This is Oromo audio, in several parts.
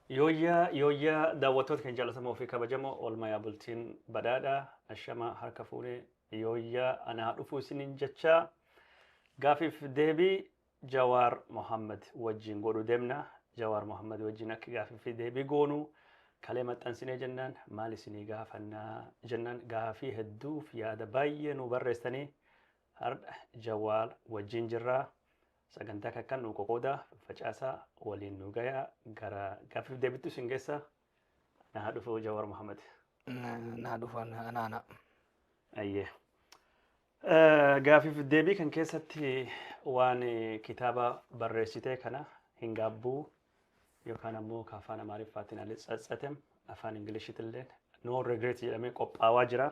Yooyyaa daawwattoota keenya jaallatamoo fi kabajamoo oolmaa bultiin badhaadha. Ashama harka fuunee yooyyaa anaa dhufuu isiniin jecha gaafiif deebii Jawaar Mohammad wajjin godhu deemna. Jawaar Mohammad wajjin akka gaafiif deebii goonu kalee maxxansinee jennaan maal isinii gaafannaa jennaan gaafii hedduuf yaada baay'ee nu barreessanii har'a Jawaar wajjin jirra. Sagantaa kakkan nu qoqooda facaasaa waliin nu gayaa gara gaafiif deebittu isin geessa naa dhufu Jawaar Mohammad. Naa dhufan anaana. Ayyee. Gaafiif deebii kan keessatti waan kitaaba barreessitee kana hin gaabbuu yookaan ammoo afaan Amaariffaatiin alii tsatsatem afaan Ingilishittillee no regret jedhamee qophaawaa jira.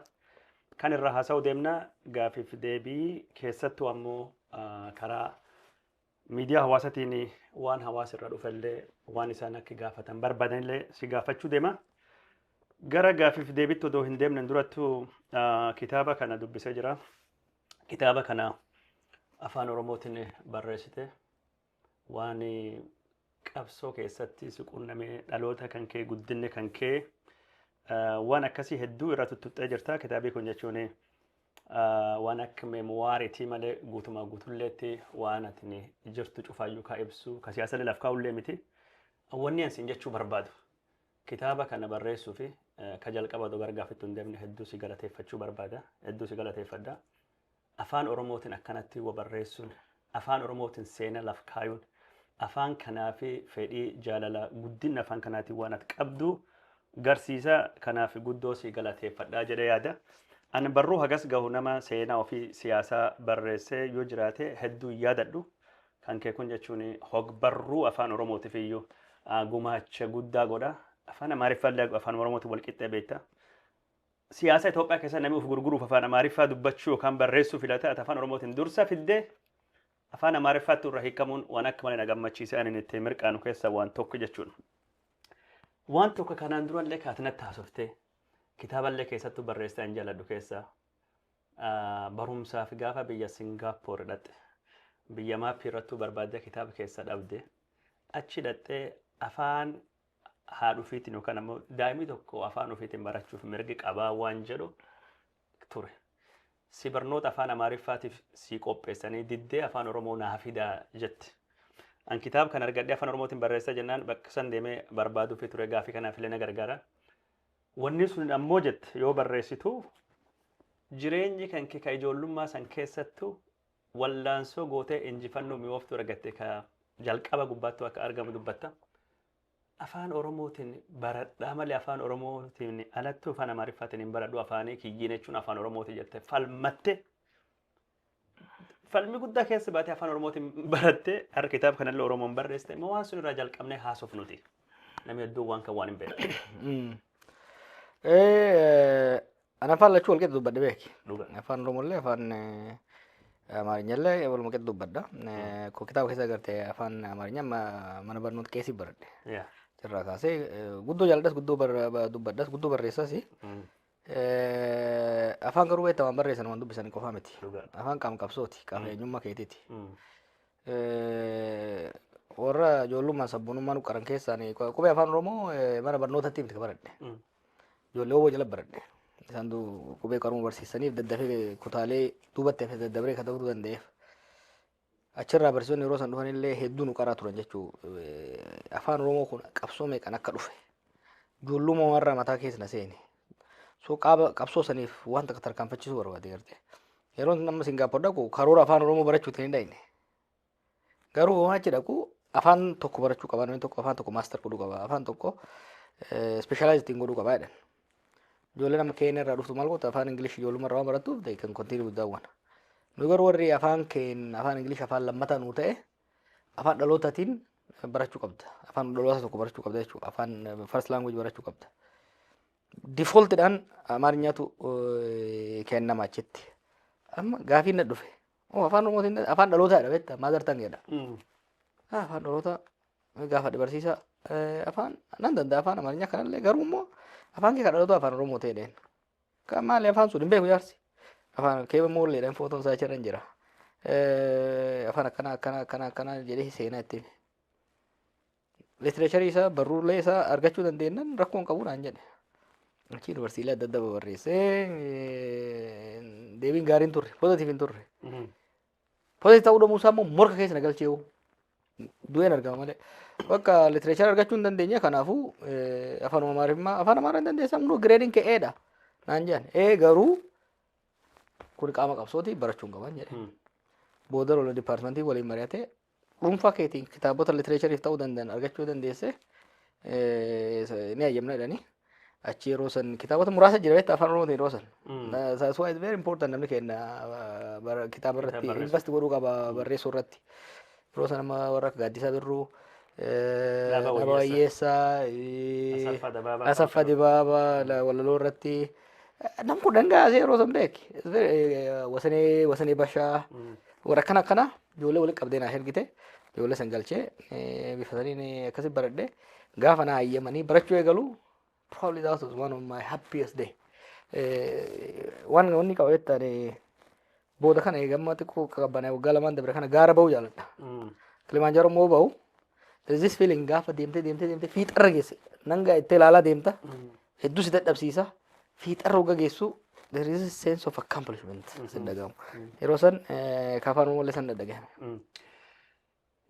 Kan irraa haasa'u deemna gaafiif deebii keessattuu ammoo karaa miidiyaa hawaasatiin waan hawaasa irra dhufellee waan isaan akka gaafatan barbaadanillee si gaafachuu deema. Gara gaafiif deebitti odoo hin deemne durattuu kitaaba kana dubbisee jira. Kitaaba kana afaan Oromootiin barreessite waan qabsoo keessatti siquunnamee dhaloota kan kee guddinne kan kee waan akkasii hedduu irra tuttuqxee jirta. Kitaabii kun jechuun waan akka meemuwaariitii malee guutumaa guutulleetti waan ati jirtu cufaayyuu kaa ibsu ka siyaasa lalaaf kaa'ullee miti. Wanni ansiin jechuu barbaadu kitaaba kana barreessuu fi ka jalqaba odoo gara gaafittuu hin deemne hedduu si galateeffachuu barbaada. Hedduu si galateeffadha. Afaan Oromootiin akkanatti wa barreessuun afaan Oromootiin seena laf kaayuun afaan kanaa fi fedhii jaalala guddinna afaan kanaatiin waan ati qabdu garsiisa kanaaf guddoo si galateeffadhaa jedhee yaada. Ani barruu hagas gahu nama seenaa ofii siyaasaa barreessee yoo jiraate hedduu yaadadhu. Kan kee kun jechuun hogbarruu afaan Oromootiif iyyuu gumaacha guddaa godha. Afaan Amaariffaallee afaan Oromootiin wal qixxee beekta. Siyaasa Itoophiyaa keessa namni of gurguruuf afaan Amaariffaa dubbachuu yookaan barreessuu filata afaan Oromootiin dursa fiddee afaan Amaariffaatti irra hiikamuun waan akka malee na gammachiisee ani itti mirqaanu keessa waan tokko jechuudha. Waan tokko kanaan durallee kaatinatti haasoftee kitaaballee keessattuu barreessee hin jaalladhu keessa barumsaaf gaafa biyya Singaappoor dhaqxe biyya maappii irrattuu barbaadde kitaaba keessa dhabde achi dhaqxee afaan haadhufiitiin yookaan ammoo daa'imni tokko afaan ofiitiin barachuuf mirgi qabaa waan jedhu ture. Si barnoota afaan Amaariffaatiif si qopheessanii diddee afaan Oromoo naa fidaa jetti. An kitaaba kan argadhee afaan Oromootiin barreessaa jennaan bakka san deemee barbaaduuf ture gaafii kanaaf illee na gargaara. Wanni sun ammoo jette yoo barreessitu jireenyi kan kee ka ijoollummaa san keessattuu wallaansoo gootee injifannoo mi'ooftuu argatte ka jalqaba gubbaattuu akka argamu dubbatta. Afaan Oromootiin baradhaa malee afaan Oromootiin alattuu afaan Amaariffaatiin hin baradhu afaanii kiyyiin jechuun afaan Oromootiin jette falmatte falmi guddaa keessa baatee afaan Oromootiin baratte har'a kitaaba kanallee Oromoon barreessite immoo waan sun irraa jalqabnee haasofnuti. Namni hedduun waan kan waan hin beekne. Ana afaan lachuu wal qixa dubbadhe beeki. Afaan Oromollee afaan Amaarinyallee walumaa qixa dubbadha. Kitaaba keessa agartee afaan Amaarinya mana barnoota keessi baradhe. Irraa kaasee guddoo jaaladhas guddoo dubbadhas guddoo barreessas afaan garuu beektaa waan barreessan waan dubbisan qofaa miti. Afaan qaama qabsooti qaama eenyummaa keetiiti. Warra ijoollummaan sabboonummaan qaran keessaan qubee afaan Oromoo mana barnootatti miti baradhe. Ijoollee hoboo jala baradhe. Isaan qubee qaruu barsiisaniif daddafee kutaalee duubattee fi daddabaree kan ta'uu danda'eef. Achirraa barsiisonni yeroo san dhufanillee hedduu nu qaraa turan jechuu afaan Oromoo kun qabsoo meeqan akka dhufe ijoollummaa warra mataa keessa na seeni so qabsoo saniif waan takka tarkaanfachiisuu barbaade garte yeroo nama Singaappoor dhaqu karoora afaan Oromoo barachuutti hin dhayne garuu waan achi dhaqu afaan tokko barachuu qaba namni tokko afaan tokko maaster godhuu qaba afaan tokko speeshalaayizii godhuu qaba jedhan ijoollee nama keenya irraa dhuftu maal goota afaan Ingilish ijoollummaa irraa waan barattuuf they can continue with that one. Nu garuu warri afaan keen afaan Ingilish afaan lammataa nu ta'e afaan dhalootaatiin barachuu qabda. Afaan dhaloota tokko barachuu qabda jechuudha. Afaan first language barachuu qabda. Defaultidhaan Amaarinyatu kennama achitti. Amma gaafiin na dhufe. Afaan Oromootiin afaan dhalootaadha beektaa mother tongue-dha. Afaan dhaloota gaafa barsiisa afaan nan danda'a afaan Amaarinya kanallee garuu immoo afaan kee dhaloota afaan Oromoo ta'edha. Kan maali afaan sun hin beeku jaarsi. Afaan keessa moolleedhaan footoon isaa achirra hin jira. Afaan akkana jedhee seenaa itti literature isaa barruulee isaa argachuu dandeenyaan rakkoon qabu naan jedhe. Achi yuunivarsiitii adda addaa barreessee deebiin gaariin turre positive hin turre. Positive ta'uu dhabuu isaa immoo morka keessa na galchee du'een argama malee. Bakka literature argachuu hin dandeenye kanaafuu afaan amaaraa hin dandeessaa hunduu gireediin ka'eedha naan jedhan. Garuu kun qaama qabsooti barachuu hin qaban jedhe. Booda lola dipaartimentii waliin mari'atee dhuunfaa keetiin kitaabota literaachariif ta'uu danda'an argachuu dandeesse ni ayyamna jedhanii. Achi yeroo san kitaabota muraasa jira beektaa afaan oromootiin yeroo san. That's why it's very important namni kenna kitaaba irratti invest godhuu qaba barreessuu irratti. Yeroo san amma warra akka Gaaddisaa Birruu, Dhaabaa Wayyeessaa, Asaffaa Dibaabaa walaloo irratti nam kun dhangaasee yeroo san beeki. Wasanee Bashaa warra akkana ijoollee walitti qabdee naa ergite ijoollee san galchee bifa saniin akkasii baradhee gaafa naa ayyamanii barachuu eegalu. Probably that was one of my happiest day. Wanni qabeettaan booda kana eegamma xiqqoo qabbanee waggaa lamaan dabre kana gaara ba'uu jaalladha. Kilimanjaro immoo ba'u. There is this feeling gaafa deemtee fiixarra geesse nanga itti ilaalaa deemta. Hedduu si dadhabsiisa. Fiixarra hogga geessu there is a sense of accomplishment sin dhagahamu. Yeroo san kaafaan uummallee san dhagahame.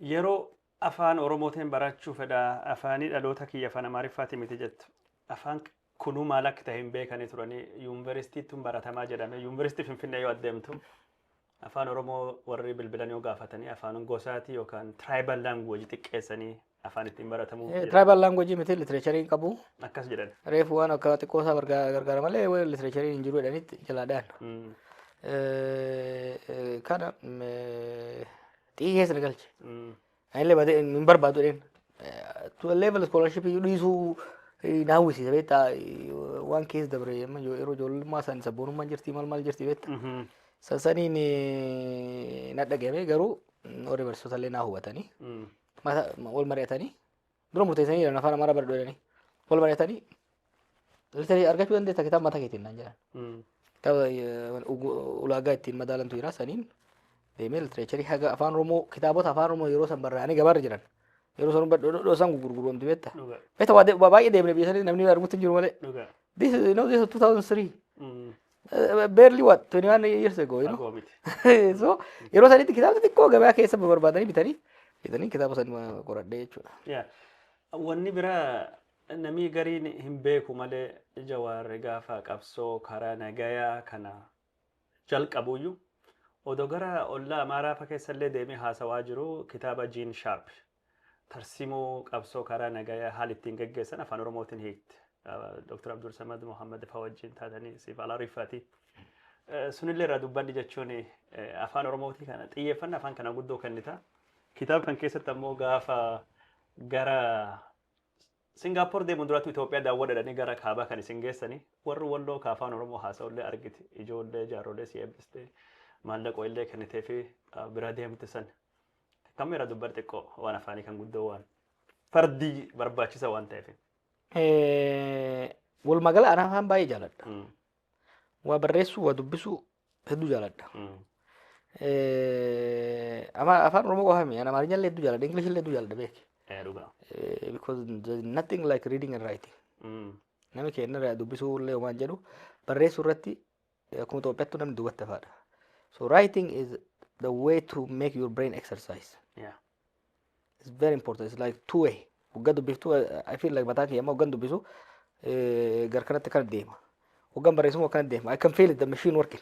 Yeroo afaan oromootiin barachuu fedha afaanii dhaloota kiyya afaan amaariffaatiin miti jettu. Afaan kunuu maal akka ta'e hin beekanii turanii yuunivarsiitiitti baratamaa jedhame yuunivarsiitii Finfinnee yoo adeemtu afaan oromoo warri bilbilan yoo gaafatanii afaan gosaatii yookaan tribal language xiqqeessanii afaan ittiin baratamuu. Tribal language miti literaachariin qabu. Akkas jedhan. Reefu waan akka xiqqoo isaa gargaara malee literaachariin hin jiru jedhanitti jalaadhaan. Kana xiyyeessa galche. Anillee baatee hin barbaadu jedheen. To a level scholarship dhiisuu naawwisiisa beektaa waan keessa dabre yeroo ijoollummaa isaanii sabboonummaan jirti maal jirti beektaa. Sansaniin na dhagahame garuu warri barsiisota illee naa hubatanii wal mari'atanii dura murteessanii jiran afaan amaaraa baradhu jedhanii wal mari'atanii literaachii argachuu dandeessa kitaaba mataa keetiin naan jedhan. Kitaaba ulaagaa ittiin madaalantu jira saniin deemee literaachii haga afaan oromoo kitaabota afaan oromoo yeroo san barraa'anii gabaarra jiran. Yeroo san badhoo san gurguramtu beektaa. Beektaa waa baay'ee deemnee biyya sanii namni arguutti hin jiru malee. This is 2003. Barely what 21 years ago, you know. So yeroo sanitti kitaaba xiqqoo gabaa keessa barbaadanii bitanii kitaaba san qoradhee jechuudha. Wanni biraa namni gariin hin beeku malee Jawaarri gaafa qabsoo karaa nagayaa kana jalqabuyyuu odoo gara ollaa amaaraa fa keessallee deemee haasawaa jiru kitaaba Jean Sharp tarsimoo qabsoo karaa nagayaa haal ittiin geggeessan afaan oromootiin hiikte. Dr. Abdul Samad Muhammad Fawajjin taatanii siif ala rifaati. Sunillee irraa dubbanni jechuun afaan oromootii kana xiyyeeffannaa afaan kana guddoo kennita. Kitaaba kan keessatti ammoo gaafa gara Singapore deemuun duratti Itoophiyaa daawwadhanii gara kaabaa kan isin geessanii warri walloo ka afaan oromoo haasa'ullee argite ijoollee jaarollee si eebbiste maallaqoo illee kennitee fi bira deemte san. Kammeera dubbar xiqqoo waan afaanii kan guddoo waan fardii barbaachisa waan ta'eef. Walumaa gala ana afaan baay'ee jaaladha. Waa barreessuu, waa dubbisuu hedduu jaaladha. Afaan oromoo qofa miti, amaarinya illee hedduu jaaladha, ingilish illee hedduu jaaladha beeki. Because there's nothing like reading and writing. Namni keenya dubbisuu illee waan jedhu barreessuu irratti akkuma Itoophiyaatti namni dubbatti afaadha. So writing is the way to make your brain exercise. It's very important. It's like two way. Waggaa dubbiftuu I feel like mataa kiyya waggaan dubbisu gar kanatti kan deema. Waggaan barreessuun akkan deema. I can feel it, the machine working.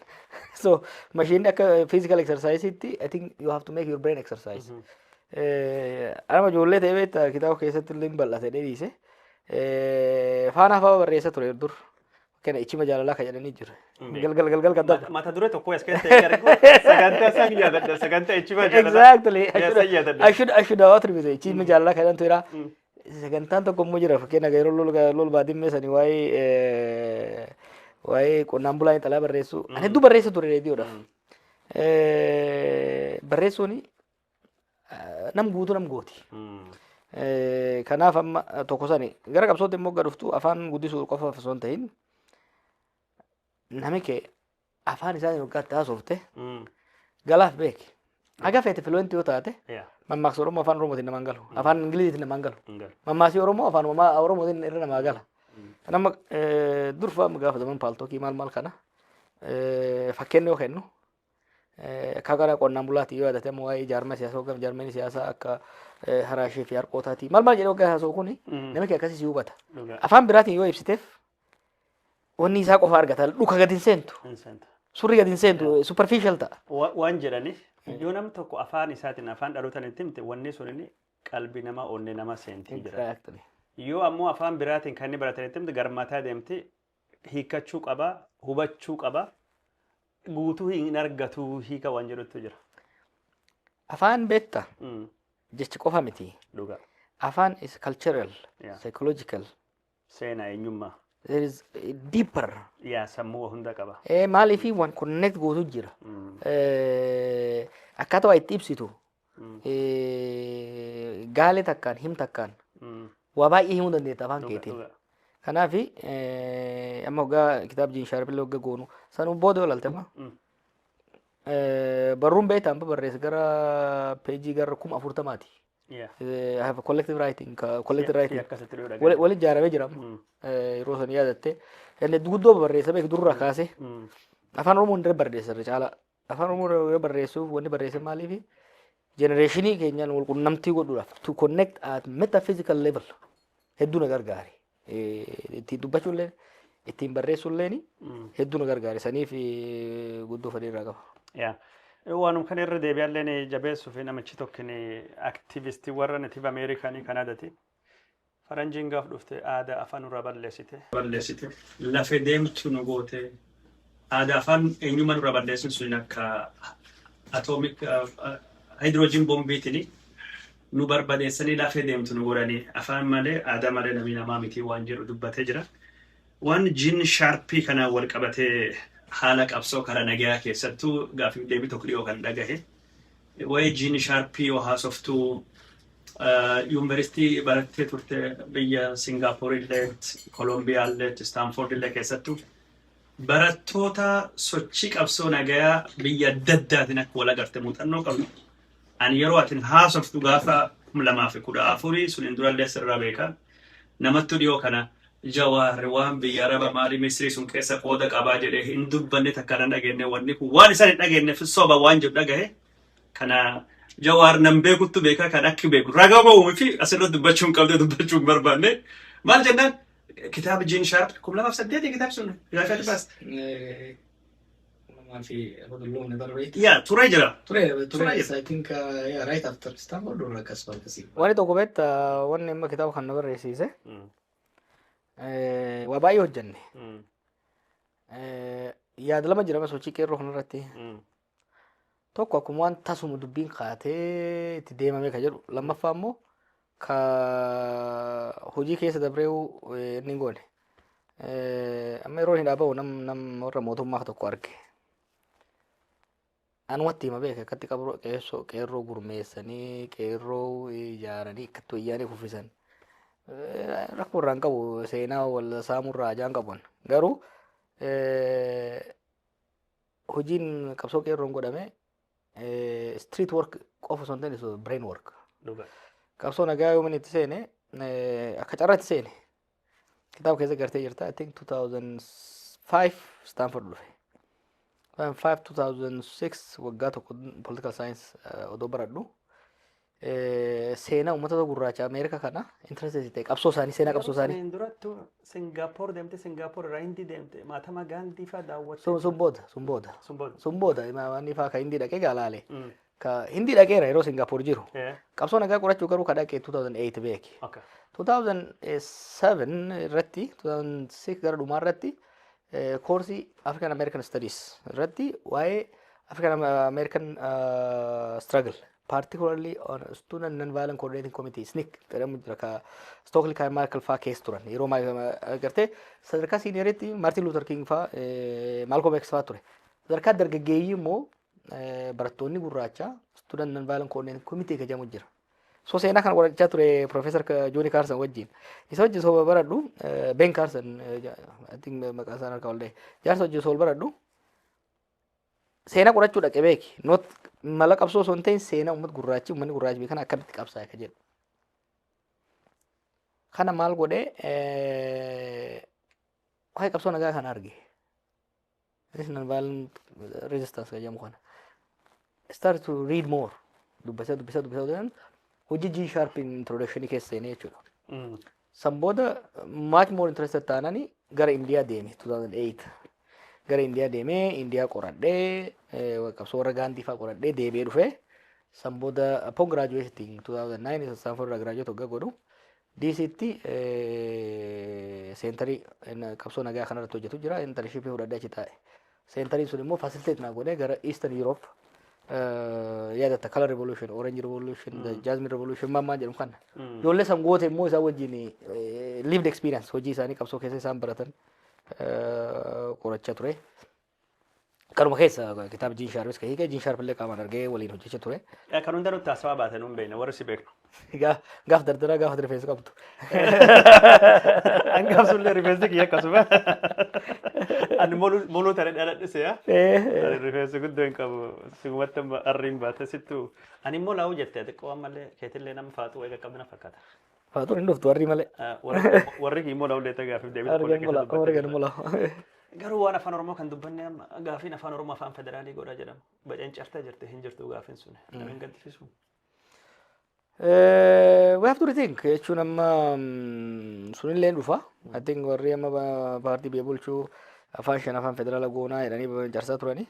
So machine akka physical exercise itti I think you have to make your brain exercise. Anama ijoollee ta'ee beektaa kitaaba keessatti illee bal'ate dheedhiise. Faana afaa barreessa ture dur. Kana ichima jaalalaa kan jedhanii jiru. Galgal kan darba. Mata duree tokko as keessatti eegalu sagantaa san yaadadha sagantaa ichima jaalalaa. Exactly. I should have attributed ichima jaalalaa kan jedhantu jira. Sagantaan tokko immoo jira fakkeenya yeroo lol baadimmee sanii waa'ee qonnaan bulaa xalaa barreessu. Ani hedduu barreessa ture reediyoodhaaf. Barreessuun nam guutuu nam gooti. Kanaaf amma tokko sani gara qabsootti immoo gadhuftu afaan guddisuu qofa osoo hin ta'in namni kee afaan isaa waggaatti haasofte galaaf beeki. Aga feete fluent yoo taate Yeah. mammaaksa Oromoo afaan Oromootiin namaan galu. Afaan Ingiliziitiin namaan galu. Ingal. Mammaasii Oromoo afaan Oromootiin irra namaa gala. Nama durfaa gaafataman paaltookii maal kana fakkeenya yoo kennu akka kana qonnaan bulaatii yoo yaadate ammoo waa'ee ijaarama siyaasaa hogganama ijaarmanii siyaasaa akka haraashee fi harqootaatii maal jedhee hoggaa haasa'u kuni nama kee akkasii si hubata. Afaan biraatiin yoo ibsiteef wanni isaa qofa argata dhuka gadi hin seentu. Surri gadi hin seentu superficial ta'a. Waan jedhaniif yoo namni tokko afaan isaatiin afaan dhalootaan itti himte wanni sun qalbii nama onnee nama seentii jira. Yoo ammoo afaan biraatiin kan inni baratan itti himte garmataa deemte hiikkachuu qaba hubachuu qaba guutuu hin argatu hiika waan jedhutu jira. Afaan beekta jechi qofa miti. Dhugaa. Afaan is cultural, psychological. Seenaa eenyummaa. There is deeper. Yaa sammuu hunda qaba. Maaliifii waan connect gootu jira. Akkaataa waa itti ibsitu. Gaalee takkaan him takkaan waa baay'ee himuu dandeetta afaan keetiin. Kanaaf amma hoggaa kitaaba jiin shaarbillee hogga goonu sanuu booda yoo laltema. Barruun beektaa amma barreessa gara peejii gara 40,000ti. I have a collective writing. Wal ijaaramee jira. Yeroo san yaadatte inni guddoo barreessa beeku durra kaase afaan Oromoo hundee barreessa irra caala afaan Oromoo yoo barreessuuf wanni barreesse maaliif genereeshinii keenyaan wal qunnamtii godhuudhaaf to connect at metaphysical level hedduu na gargaari. Ittiin dubbachuullee ittiin barreessuulleen hedduu na gargaari saniif guddoo fedhii irraa qaba. Waanum kan irra deebi'allee jabeessuuf namichi tokko aktivistii warra natiiv Ameerikaanii Kanaadaati. Faranjiin gaaf dhufte aadaa afaan irraa balleessite. Lafee deemtu nu goote aadaa afaan eenyummaa irraa balleessin sun akka atoomik hydrogen bombiitini nu barbadeessanii lafee deemtu nu godhanii afaan malee aadaa malee namni namaa miti waan jedhu dubbatee jira. Waan jiin shaarpii kanaan wal qabatee haala qabsoo karaa nagaa keessattuu gaafii deebii tokko dhiyoo kan dhagahe. Waa'ee jiin shaarpii yoo haasoftuu yuunivarsiitii barattee turte biyya Singaaporillee, Kolombiyaa, Staanfordillee keessattuu barattoota sochii qabsoo nagaa biyya adda addaatiin akka wal agarte muuxannoo qabdu. Ani yeroo atin haasoftu gaafa 2014 sun durallee sirraa beeka. Namattu dhiyoo kana Jawaar waan biyya Araba maalii Misrii sun keessa qooda qabaa jedhee hin dubbanne takka hin dhageenye wanni kun waan isaan hin dhageenyeef soba waan jedhu dhagahe. Kana Jawaar nam beekuttu beeka kan akki beeku ragaa ba'uumi fi asirratti dubbachuun qabdee dubbachuun barbaanne maal jennaan kitaaba jiin shaarp 2008 kitaaba sun gaafate baasta. Yeah, ture jira. I think right after Stanford or akkas falkasi. Wani tokko beekta wanni amma kitaaba kan na barreessise. Waa baay'ee hojjenne. Yaada lama jira sochii qeerroo kanarratti. Tokko akkuma waan tasuma dubbiin kaatee itti deemamee kan jedhu lammaffaa immoo ka hojii keessa dabreewu inni goone. Amma yeroo hin dhaaba'u nam warra mootummaa tokko arge. Anumatti hima beeka akkatti qeerroo gurmeessanii qeerroo ijaaranii akkatti wayyaanii kuffisan. Rakkoo irraan qabu seenaa wal saamurraa ajaan qabuun garuu hojiin qabsoo qeerroon godhame street work qofa osoo hin taane brain work. Qabsoo nagaa yoo itti seene akka carraatti seene kitaaba keessa gartee jirta I think 2005 Stanford dhufe. 2006 waggaa tokko political science odoo baradhu seenaa uummata gurraacha Ameerikaa kana interested ta'e qabsoo isaanii seenaa qabsoo isaanii. Durattu Singapore deemte Singapore irraa Hindi deemte Mahatma Gandhi fa'aa daawwatte. Sun booda maanni fa'aa ka Hindi dhaqee gaalaale. Ka Hindi dhaqeera yeroo Singapore jiru. Qabsoo nagaa qorachuu garuu ka dhaqee 2008 beeki. 2007 irratti 2006 gara dhumaa irratti koorsii African American Studies irratti waa'ee African American struggle. Particularly on Student Non-Violent Coordinating Committee SNCC jedhamu jira ka Stokely Carmichael fa'aa keessa turan yeroo agartee sadarkaa siiniyeeritti Martin Luther King fa'aa Malcolm X fa'aa ture sadarkaa dargaggeeyyii immoo barattoonni gurraacha Student Non-Violent Coordinating Committee jedhamu jira. So seenaa kana qorachaa ture Professor Johnny Carson wajjin isa wajjin soo baradhu Ben Carson I think maqaan isaa harkaa ollee jaarsa wajjin soo baradhu seenaa qorachuu dhaqe beeki not mala qabsoo osoo hin ta'in seenaa uummata gurraachi uummanni gurraachi biyya kana akkamitti qabsaa'e ka jedhu. Kana maal godhee waa'ee qabsoo nagaa kana arge. This non-violent resistance ka jedhamu kana. Start to read more. Dubbisa hojii G sharp introduction keessa seenee jechuudha. San booda much more interested taanani gara Indiyaa deeme 2008. Gara Indiyaa deemee Indiyaa qoradhee qabsoo warra Gaandii fa'aa qoradhee deebi'ee dhufee san booda upon graduating 2009 Stanford irraa graduate waggaa godhu DCtti seentarii qabsoo nagaa kanarratti hojjetu jira internship fudhadhee achi taa'e. Seentariin sun immoo facilitate naa godhee gara Eastern Europe yaadatta color revolution, orange revolution, the jasmine revolution maal jedhamu kana. Ijoollee san goote immoo isaan wajjin lived experience hojii isaanii qabsoo keessa isaan baratan qorachaa ture. Kanuma keessa kitaaba Gene Sharp ka hiike Gene Sharp illee qaamaan argee waliin hojjechaa ture. Kan hunda nutti haasawaa baatan hin beekne warri si beeknu. Gaaf dardaraa gaafa rifeensa qabdu. Angaaf sullee rifeensi kiyya akkasuma. Ani moluu tare dhaladhise yaa. Rifeensi guddoo hin qabu. Sigumatti arriin baate sittu. Ani immoo laa'uu jettee xiqqoo ammallee keetillee nama faatu wayii qaqqabina fakkaata. Faatuun hin dhuftu warri malee. Warri immoo laa'uu leeta gaafiif deebiin. Argan mula. Garuu waan afaan Oromoo kan dubbanne gaafiin afaan Oromoo afaan federaalii godha jedhamu. Baceen cartee jirte hin jirtu gaafiin sun. Nama hin gaddisiisu. We have to rethink jechuun amma sunillee dhufa. I think warri amma paartii biyya bulchuu afaan shan afaan federaala goonaa jedhanii carsaa turani.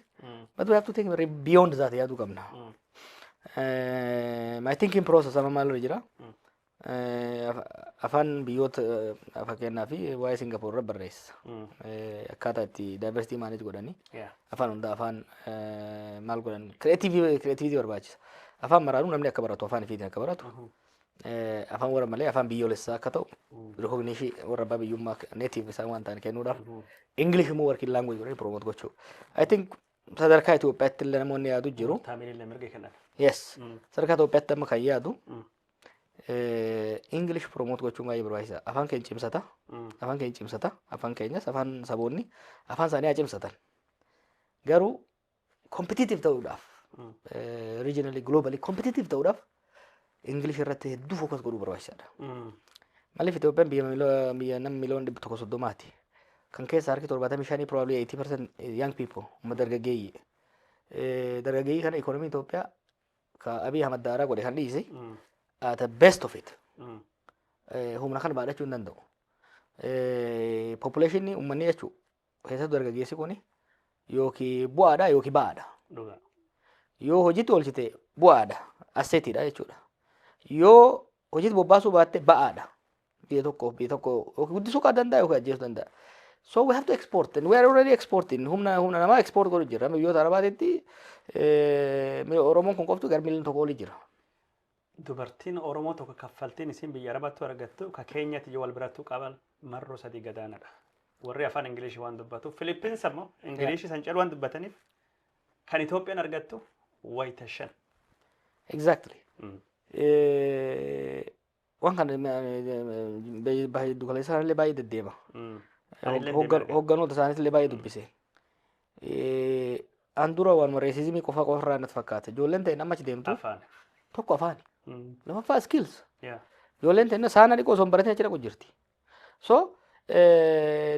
But we have to think beyond that yaaduu qabna. My thinking process amma maal jira? Afaan biyyoota fakkeenyaa fi waa'ee Singapore irra barreessa. Akkaataa itti diversity manage godhanii afaan hundaa afaan maal godhan creativity barbaachisa. Afaan maraanuu namni akka baratu afaan ifiitiin akka baratu. Afaan warra malee afaan biyyoolessaa akka ta'u recognition warra abbaa biyyummaa native isaan waan ta'an kennuudhaaf. English immoo working language godhanii promote gochuu. I think sadarkaa Itoophiyaatti illee namoonni yaadu jiru. Taamiillee mirga kennan. Yes. Sadarkaa Itoophiyaatti amma kan yaadu. English promote gochuun baay'ee barbaachisaadha. Afaan keenya cimsata. Afaan keenya cimsata. Afaan keenyas afaan saboonni afaan isaanii haa cimsatan. Garuu competitive ta'uudhaaf regionally globally competitive ta'uudhaaf English irratti hedduu focus godhuu barbaachisaadha. Maaliif Itoophiyaan biyya nama miliyoona 130ti. Kan keessa harki 75 probably 80% young people uummata dargaggeeyyii. Dargaggeeyyii kana economy Itoophiyaa ka Abiy Ahmad daaraa godhe kan dhiise. At the best of it. Humna kana baadhachuu hin danda'u. Population uummanni jechuun keessattuu dargaggeessi kuni yookiin bu'aadha yookiin ba'aadha. Yoo hojiitti oolchite bu'aadha asseetiidha jechuudha. Yoo hojiitti bobbaasuu baatte ba'aadha. Biyya tokko yookiin guddisuu kan danda'a yookiin ajjeesuu danda'a. So we have to export and we are already exporting. Humna namaa export godhu jira. Biyyoota Arabaatiin Oromoon kun qoftu gara miliyoona tokko olii jira. Dubartiin Oromoo tokko kaffaltiin isin biyya Arabaatti argattu ka Keenyatti yoo wal birattuu qaban marroo sadii gadaanadha. Warri afaan Ingilishii waan dubbatu. Philippines ammoo Ingilishii san caaluu waan dubbataniif kan Itoophiyaan argattu wayita shan. Exactly. Waan kana baay'ee dugaleessaa illee baay'ee deddeema. Hoogganoota isaaniis illee baay'ee dubbise. An dura waan reesizimii qofa irraa natti fakkaata. Ijoolleen ta'e nama achi deemtu tokko afaan. Lamaffaa skills. Ijoolleen ta'e saana dhiqoo osoo hin baratin achi dhaqu jirti. So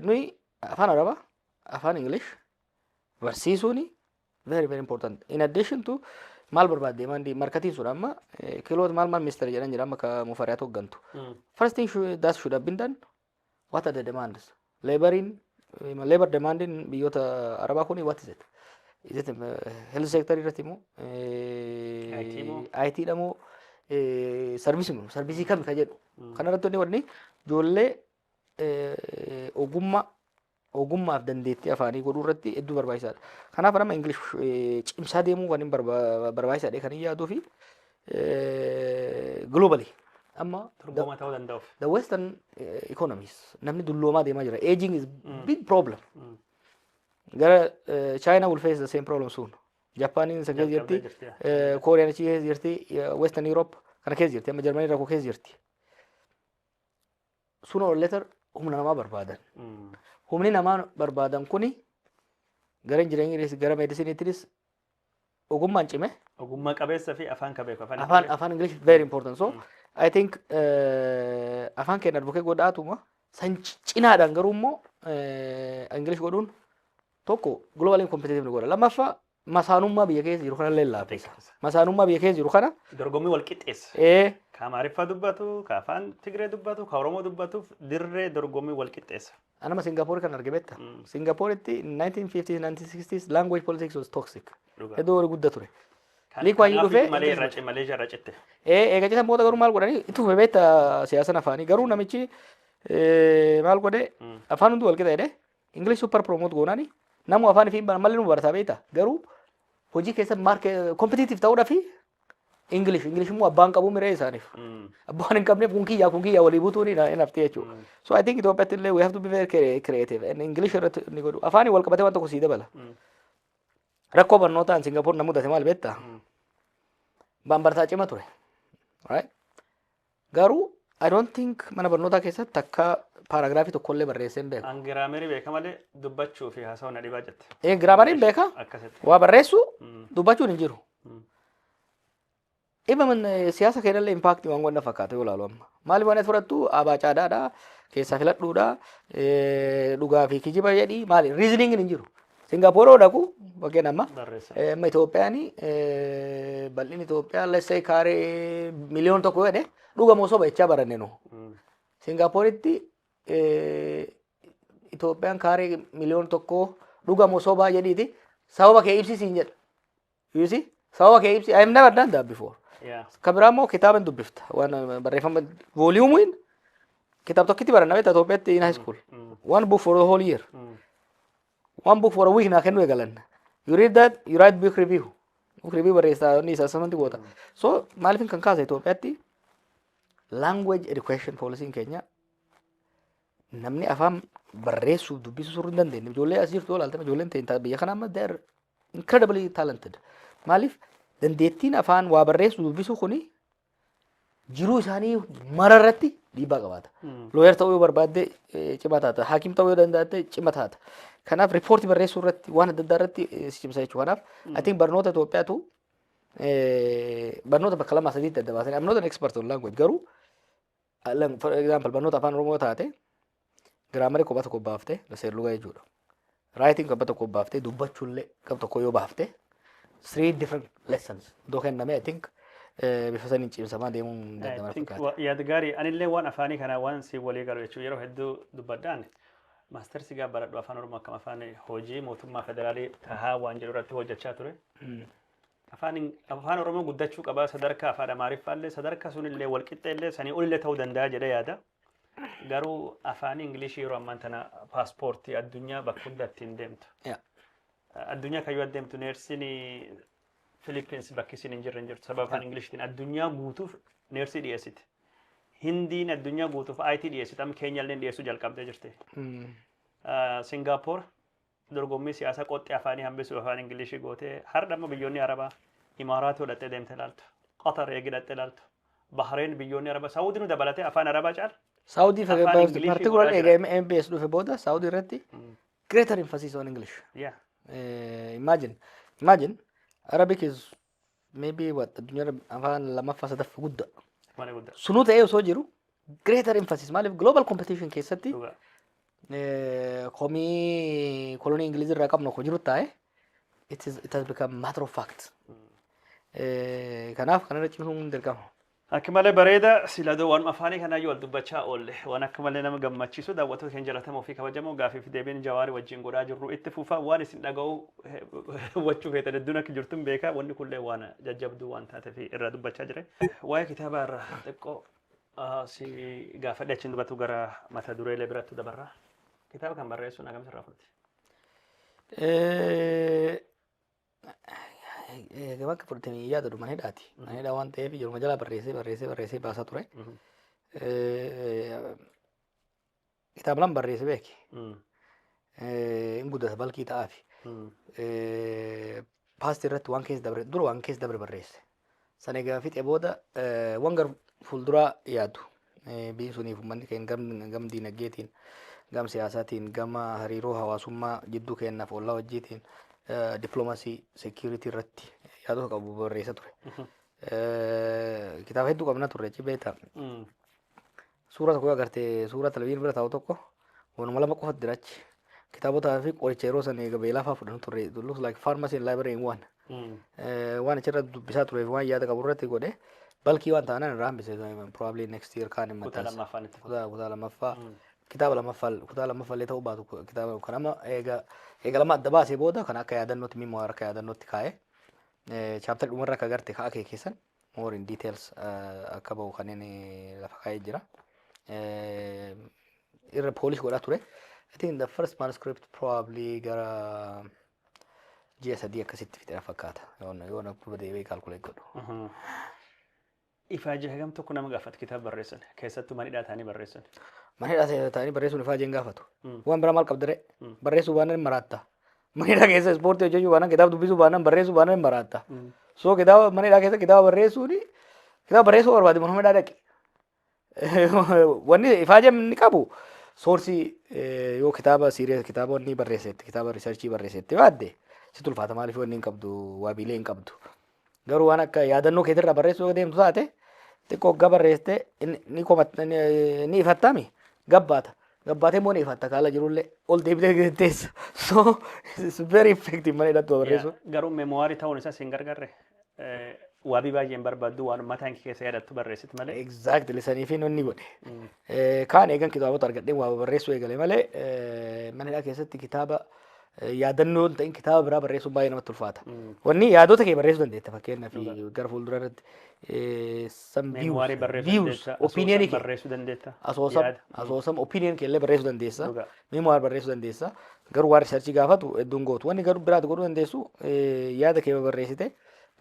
nuyi afaan Arabaa, afaan English barsiisuuni very very important. In addition to maal barbaadde mandi marketing sun amma kiloot maal minister jedhan jira amma ka mufariyaat hoggantu. First thing that should have been done, what are the demands? Labor demand in biyyoota Arabaa kuni what is it? Is it health sector irratti moo IT dha moo service kam ka jedhu. Kanarratti wanni ijoollee ogummaaf dandeettii afaanii godhuu irratti hedduu barbaachisaadha. Kanaaf nama English cimsaa deemuu kan hin barbaachisaadha kan hin yaaduu fi globally amma Turbooma ta'uu danda'uuf. the western economies namni dulloomaa deemaa jira. Aging is big problem. Gara China will face the same problem soon. Japan in keessa jirti, Korean achi keessa jirti, Western Europe kana keessa jirti, amma Germany rakkoo keessa jirti. Sooner or later humna namaa barbaadan. Humni namaa barbaadan kuni gara jireenyaattis gara meedisiniittis ogummaan cime Ogummaa qabeessa fi afaan ka beeku afaan English very important. So I think afaan keenya advocate godhaatuma san cinaadhaan garuu immoo English godhuun tokko globally competitive godha. Lammaffaa masaanummaa biyya keessa jiru kana illee laaffisa. Masaanummaa biyya keessa jiru kana dorgommii wal qixxeessa. Ka Amaariffaa dubbatu, ka afaan Tigree dubbatu, ka Oromoo dubbatuuf dirree dorgommii wal qixxeessa. Anama Singapore kan arge beekta. Singaporetti 1950s 1960s language politics was toxic. Hedduu wal guddaa ture. Liikwaayi dhufee malee jarra citte. Eega citan booda garuu maal godhanii itti fufe beekta siyaasan afaanii garuu namichi maal godhe afaan hundi wal qixa jedhee English super promote goonaani namu afaan fi malli nu barataa beekta garuu hojii keessa competitive ta'uudhaa fi English immoo abbaan qabu miree isaaniif abbaan hin qabneef kun kiyyaa walii butuun hin hafte jechuudha. So I think Itoophiyaatti illee we have to be very creative and English irratti ni godhu afaanii wal qabatee waan tokko sii dabala. Rakkoo barnootaan Singapore na mudate maal beektaa? Bambartaa cima ture. Right? Garuu I don't think mana barnootaa keessatti takka paaragraafii tokkollee barreessee hin beeku. An giraamerii beeka malee dubbachuu fi haasawuu na dhibaa jette. Giraamariin beeka? Waa barreessu dubbachuun hin jiru. Ibaman siyaasa keenyallee impaaktii waan wanta fakkaate yoo ilaalu amma. Maaliif waan fudhattu abaacaadhaadha keessaa filadhuudha dhugaa fi kijiba jedhii maali reasoning hin jiru. Singapore dhaqu bakkeen amma Itoophiyaan bal'inni Itoophiyaa let's say kaaree miliyoona tokko jedhe dhuga moo soba jechaa baranne nu. Singaporetti Itoophiyaan kaaree miliyoona tokko dhuga moo soba jedhiiti sababa kee ibsisiin jedha. You see? Sababa kee ibsi I have never done that before. Kabiraa immoo kitaaba hin dubbifta waan barreeffama voluumiin kitaaba tokkitti baranna beekta Itoophiyaatti in high school. One book for the whole year. One book for a week na kennu egalan. You read that, you write book review. Book review barreessa ni sasamanti goota. So maalifin kan kaasa Itoophiyaatti language education policy keenya namni afaan barreessuuf dubbisuu suruu hin dandeenye. Ijoollee as jirtu olaaltame ijoolleen ta'in biyya kana amma they are incredibly talented. Maaliif dandeettiin afaan waa barreessu dubbisuu kuni jiruu isaanii mararratti dhiibbaa qabaata. Looyer ta'uu yoo barbaadde cimaa taata. Haakim ta'uu yoo danda'atte cimaa taata. Kanaaf riippoortii barreessuu irratti waan adda addaa irratti si cimsa jechuudha. Kanaaf I think barnoota Itoophiyaatu barnoota bakka lama sadiitti adda baasanii I'm not an expert on language garuu for example barnoota afaan Oromoo taate giraamarii kophaa tokko baaftee seerluga jechuudha. Writing kophaa tokko baaftee dubbachuullee kophaa tokko yoo baaftee 3 different lessons doo kenname I think bifa saniin cimsamaa deemuun danda'ama fakkaata. Yaada gaarii anillee waan afaanii kana waan si walii galu jechuudha yeroo hedduu dubbadhaan maastersi gaa baradhu afaan Oromoo akkam afaan hojii mootummaa federaalii tahaa waan jedhu irratti hojjechaa ture. Afaan Oromoo guddachuu qaba sadarkaa afaan Amaariffaallee sadarkaa sunillee walqixxeellee sanii olillee ta'uu danda'a jedhee yaada. Garuu afaan Ingilishii yeroo ammaan tana paaspoortii addunyaa bakka hunda ittiin deemtu. Addunyaa kayyuu adeemtu neersiin Philippines bakki isin hin jirtu sababa afaan Ingilishtiin addunyaa guutuuf neersii dhiyeessiti. Hindiin addunyaa guutuuf IT dhiyeessiti amma keenyallee dhiyeessuu jalqabdee jirti. Singapore dorgommii siyaasaa qoxxee afaanii hambisuu afaan Ingilishii gootee har'a amma biyyoonni Arabaa Imaaraat godhattee deemte ilaaltu. Qatar eegidhattee ilaaltu. Bahreen biyyoonni Arabaa Saawudiin dabalatee afaan Arabaa caala. Saudi particularly egaa MBS dhufe booda Saudi irratti greater emphasis on English. Imagine Arabic is maybe what addunyaa afaan lammaffaa sadaffaa guddaa. Sunuu ta'ee osoo jiru greater emphasis maaliif global competition keessatti komii kolonii Ingilizii irraa qabnu akkoo jiru taa'e it has become matter of fact. Kanaaf kanarra cimsuun dirqama. Akka malee bareeda siladoo waan afaanii kanaayyuu wal dubbachaa oolle waan akka malee nama gammachiisu daawwattoota keenya jalatamoo fi kabajamoo gaafiif deebiin Jawaari wajjin godhaa jirru itti fufaa waan isin dhaga'u wachuu feetan hedduun akka jirtuun beekaa wanni kullee waan jajjabduu waan taateef irraa dubbachaa jira. Waa'ee kitaaba irraa xiqqoo si gaafadhe achiin dubbatu gara mata dureelee birattu dabarraa. Kitaaba kan barreessuun akkam sirraa fudhate? Bakka fudhatamee yaada dhuman hidhaati. Hidhaa waan ta'eef yeroo jalaa barreessee baasaa ture. Kitaaba lama barreessee beeki. Hin guddata balkii ta'aafi. Paastii irratti waan keessa dabre dura waan keessa dabre barreesse. Sana egaa fixee booda waan gara fuulduraa yaadu. Biyyi suniif uummanni keenya gam diinagdeetiin, gam siyaasaatiin, gama hariiroo hawaasummaa jidduu keenyaaf ollaa wajjiitiin. diplomaasii security irratti yaadota qabu barreessa ture. Kitaaba hedduu qabna turre beektaa. Suura tokko agartee suura televizyiinii bira taa'u tokko waanuma lama qofatti dirachi. Kitaabotaa fi qoricha yeroo sana eega beelaa fa'aa fudhatu turre. It looks like pharmacy and library in one. Waan achirra dubbisaa tureef waan yaada qabu irratti godhe balkii waan ta'an irraa hambise probably next year kaan hin maxxansa. Kutaa lammaffaa. Kitaaba lammaffaa illee ta'uu baatu kitaaba kanama eega lama adda baasee booda kan akka yaadannootti memoir akka yaadannootti kaa'ee chapter dhumarra akka agarte kaa'aa keessan more in details akka bahu kanneen lafa kaa'ee jira. Irra polish godhaa ture. I think the first manuscript probably gara ji'a sadii akkasitti fixeera fakkaata. Yoona kuma deebi'ee calculate godhu. Ifaajee hagam tokko nama gaafata kitaaba barreessan keessattuu manidhaa ta'anii barreessan. Manidhaa ta'anii barreessuun ifaajeen gaafatu. Waan biraa maal qabdire barreessuu baannaan maraatta. Manidhaa keessa ispoortii hojjechuu baannaan kitaaba dubbisuu baannaan barreessuu baannaan maraatta. So kitaaba manidhaa keessa kitaaba barreessuu barbaade manuma dhaqi. Wanni ifaajeen ni qabu. Soorsii yoo kitaaba serious kitaaba wanni barreessetti kitaaba researchii barreessetti baadde si tulfaata maaliif wanni hin qabdu waabilee hin qabdu. Garuu waan akka yaadannoo keetirraa barreessuu deemtu taate xiqqoo gabarreessite ni ifattami gabbaata. Gabbaatee immoo ni ifatta kaala jirullee ol deebitee teessa. So it's very effective mana hidhattu barreessu. Garuu memoirii ta'uun isaa siin gargarre waabii baay'een barbaaddu waan mataan keessa yaadatu barreessitu malee. Exactly sanii fi inni godhe. Kaan eegan kitaabota argadhee waa barreessuu eegale malee mana hidhaa keessatti kitaaba yaadannoo ta'in kitaaba biraa barreessuun baay'ee namatti ulfaata. Wanni yaadota kee barreessuu dandeetta fakkeenyaaf gara fuuldura irratti some views opinionii kee barreessuu dandeetta. Asoosama opinion kee illee barreessuu dandeessa. Memoir barreessuu dandeessa. Garuu waan researchii gaafatu hedduun gootu. Wanni garuu biraatti godhuu dandeessu yaada kee barreessite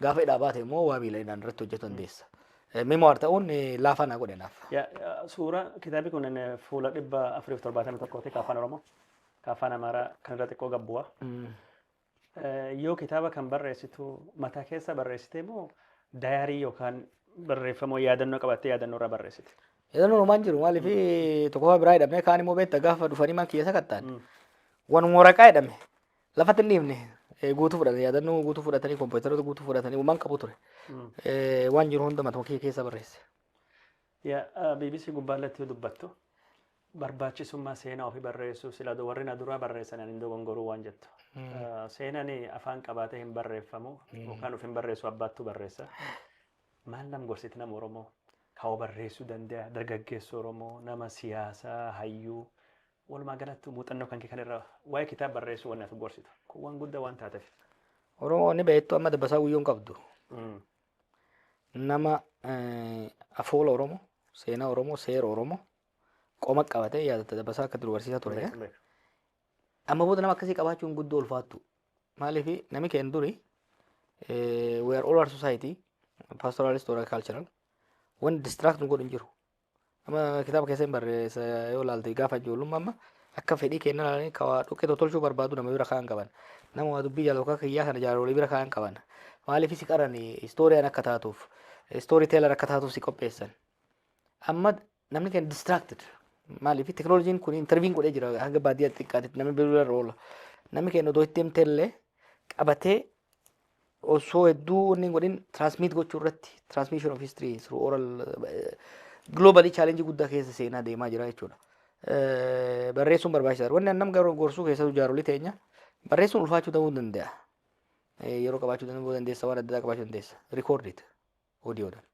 gaafa hidhaa baate immoo waa miilaan irratti hojjetu dandeessa. Memoir ta'uun laafaa naa godhe naaf. Suura kitaabi kun fuula 471 afaan Oromoo. Afaan Amaaraa kan irra xiqqoo gabbu'a. Yoo kitaaba kan barreessitu mataa keessa barreessite moo daayarii yookaan barreeffamoo yaadannoo qabattee yaadannoo irraa barreessite? Yaadannoo homaan jiru maaliif tokko biraa hidhamee kaan immoo beektaa gaafa dhufanii man keessa kattaan. Waan waraqaa hidhame lafatti hin dhiifne guutuu fudhatan yaadannoo guutuu fudhatanii kompiitaroota guutuu fudhatanii uumaan qabu ture. Waan jiru hunda matuma keessa barreesse. BBC gubbaarratti yoo dubbattu barbaachisummaa seenaa ofii barreessuu sila warri na duraa barreessan hin dogongoruu waan jettu. Seenaan afaan qabaatee hin barreeffamu yookaan of hin barreessu abbaattu barreessa. Maal nam gorsiti nama Oromoo kaa'oo barreessuu danda'a dargaggeessa Oromoo nama siyaasaa hayyuu walumaa galatti muuxannoo kan kee kanarra waa'ee kitaaba barreessuu waan ati gorsitu kun waan guddaa waan taateef. Oromoonni beektu amma dabbasaa guyyoon qabdu. Nama afoola Oromoo seenaa Oromoo seera Oromoo. Qoma qabatee yaadata dabbasaa akka barsiisaa ture. Amma booda nama akkasii qabaachuun guddoo ulfaattu. Maaliif namni keenya duri we are all our society pastoralist or cultural when distract nu godhu hin jiru. Amma kitaaba keessa hin barreessa yoo ilaalte gaafa ijoollummaa amma akka fedhii keenya ilaalanii kawaa dhoqqee tolchuu barbaadu nama bira kaa'an qaban. Nama waa dubbii jaalatu kiyyaa kana jaarolee bira kaa'an qaban. Maaliif si qaran istooriyaan akka taatuuf istoorii teelar akka taatuuf si qopheessan. Amma namni keenya distracted. Maaliif teknooloojiin kun interviin godhee jira hanga baadiyyaa xiqqaatitti namni bilbila roola. Namni keenya odoo itti himteellee qabatee osoo hedduu inni godhin transmit gochuu irratti transmission of history through oral globally challenge guddaa keessa seenaa deemaa jira jechuudha. Barreessuun barbaachisaadha. Wanni annam garuu gorsuu keessatti jaarolii teenya barreessuun ulfaachuu ta'uu danda'a. Yeroo qabaachuu dandeessa waan adda addaa qabaachuu dandeessa. Record it audioodhaan.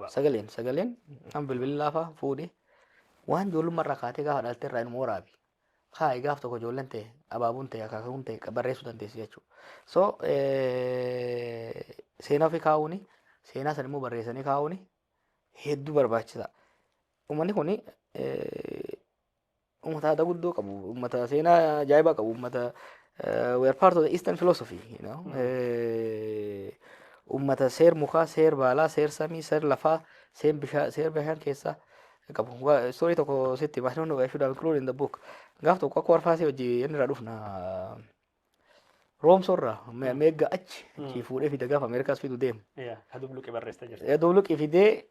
Sagaleen amma bilbilli laafaa fuudhee waan ijoollummaa irraa kaatee gaafa dhalte irraa inni waraabi. Haa gaaf tokko ijoolleen ta'e abaabuun ta'e akaakuun ta'e barreessuu dandeessi jechuudha. So seenaa ofii kaa'uuni seenaa sana immoo barreessanii kaa'uuni hedduu barbaachisaa. Uummanni kun uummata aadaa guddoo qabu, uummata seenaa ajaa'ibaa qabu, uummata we are part of the Eastern philosophy, you know. Uummata seer mukaa, seer baalaa, seer samii, seer lafaa, seer bishaan keessaa qabu. Story tokko sitti I don't know I should have included in the book. Gaaf tokko akka warfaasee hojii inni irraa dhufna roomsorraa meegga achi fuudhee fide gaafa Ameerikaas fidu deemu. Dubluqi barreessita jirti. Dubluqi fidee